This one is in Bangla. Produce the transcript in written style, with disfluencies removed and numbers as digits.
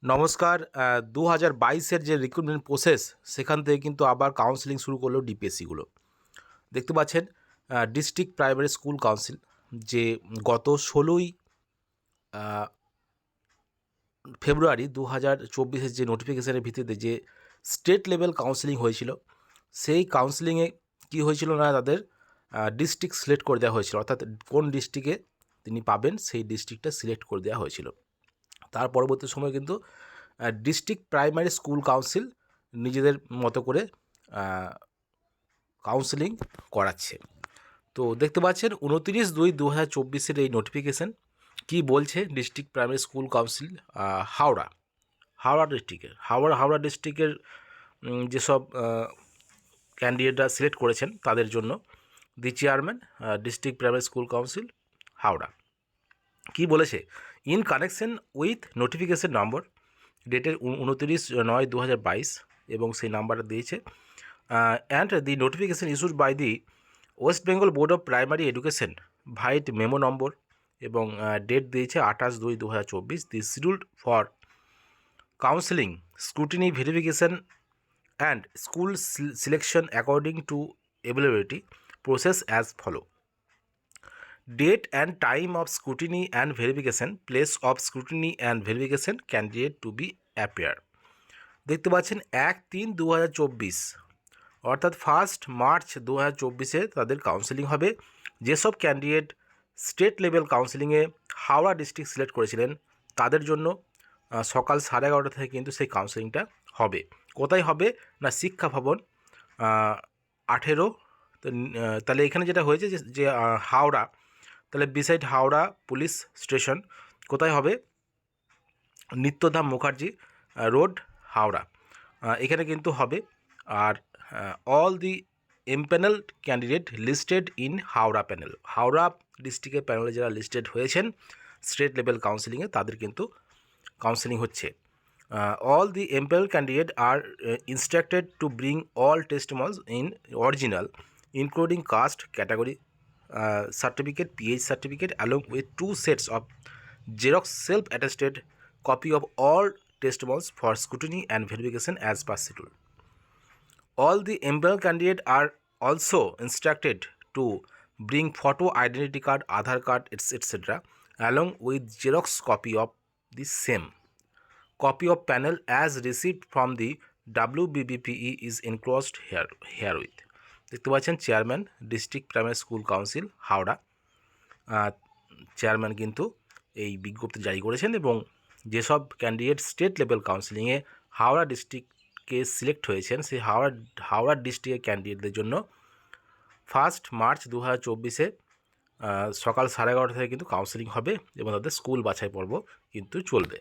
নমস্কার। ২০২২-এর যে রিক্রুটমেন্ট প্রসেস সেখান থেকে কিন্তু আবার কাউন্সেলিং শুরু করলো ডিপিএসসিগুলো। দেখতে পাচ্ছেন ডিস্ট্রিক্ট প্রাইমারি স্কুল কাউন্সিল যে গত ১৬ই ফেব্রুয়ারি ২০২৪-এর যে নোটিফিকেশনের ভিত্তিতে যে স্টেট লেভেল কাউন্সেলিং হয়েছিল, সেই কাউন্সেলিংয়ে কী হয়েছিল না তাদের ডিস্ট্রিক্ট সিলেক্ট করে দেওয়া হয়েছিল, অর্থাৎ কোন ডিস্ট্রিক্টে তিনি পাবেন সেই ডিস্ট্রিক্টটা সিলেক্ট করে দেওয়া হয়েছিল। তার পরবর্তী সময় কিন্তু ডিস্ট্রিক্ট প্রাইমারি স্কুল কাউন্সিল নিজেদের মতো করে কাউন্সেলিং করাচ্ছে। তো দেখতে পাচ্ছেন ২৯/২/২০২৪-এর এই নোটিফিকেশান কী বলছে। District primary school council Howrah ডিস্ট্রিক্টের হাওড়া ডিস্ট্রিক্টের যেসব ক্যান্ডিডেটরা সিলেক্ট করেছেন তাদের জন্য the chairman district primary school council Howrah কী বলেছে, in connection with notification number ডেটের 29/9/2022 এবং সেই নাম্বারটা দিয়েছে, and the notification issued by the West Bengal board of primary education vide memo number এবং ডেট দিয়েছে 28/2/2024, the scheduled for counselling scrutiny verification and school selection according to eligibility process as follow. Date and time of scrutiny and verification, place of scrutiny and verification, candidate to be appear. দেখতে পাচ্ছেন 1/3/2024 অর্থাৎ 1 মার্চ 2024-এ তাদের কাউন্সেলিং হবে। যেসব ক্যান্ডিডেট স্টেট লেভেল কাউন্সেলিংয়ে হাওড়া ডিস্ট্রিক্ট সিলেক্ট করেছিলেন তাদের জন্য সকাল 11:30 থেকে কিন্তু সেই কাউন্সেলিংটা হবে। কোথায় হবে না শিক্ষা ভবন 18। তো তাহলে এখানে যেটা হয়েছে যে হাওড়া, তাহলে বিসাইড হাওড়া পুলিশ স্টেশন কোথায় হবে, নিত্যধাম মুখার্জি রোড হাওড়া, এখানে কিন্তু হবে। আর all the empanelled candidate listed in Howrah panel, Howrah ডিস্ট্রিক্টের প্যানেলে যারা লিস্টেড হয়েছেন স্টেট লেভেল কাউন্সিলিংয়ে তাদের কিন্তু কাউন্সিলিং হচ্ছে। All the empanelled candidate are instructed to bring all testimonies in original including caste category certificate, PH certificate, along with 2 sets of Xerox self-attested copy of all testimonies for scrutiny and verification as per schedule. All the empaneled candidates are also instructed to bring photo identity card, Aadhaar card, etc. along with Xerox copy of the same. Copy of panel as received from the WBBPE is enclosed herewith. দেখতে পাচ্ছেন chairman district primary school council Howrah, chairman কিন্তু এই বিজ্ঞপ্তি জারি করেছেন এবং যেসব ক্যান্ডিডেট স্টেট লেভেল কাউন্সিলিংয়ে হাওড়া ডিস্ট্রিক্টকে সিলেক্ট হয়েছেন সেই হাওড়া ডিস্ট্রিক্টের ক্যান্ডিডেটদের জন্য 1 মার্চ 2024-এ সকাল 11:30 থেকে কিন্তু কাউন্সিলিং হবে এবং তাদের স্কুল বাছাই পর্ব কিন্তু চলবে।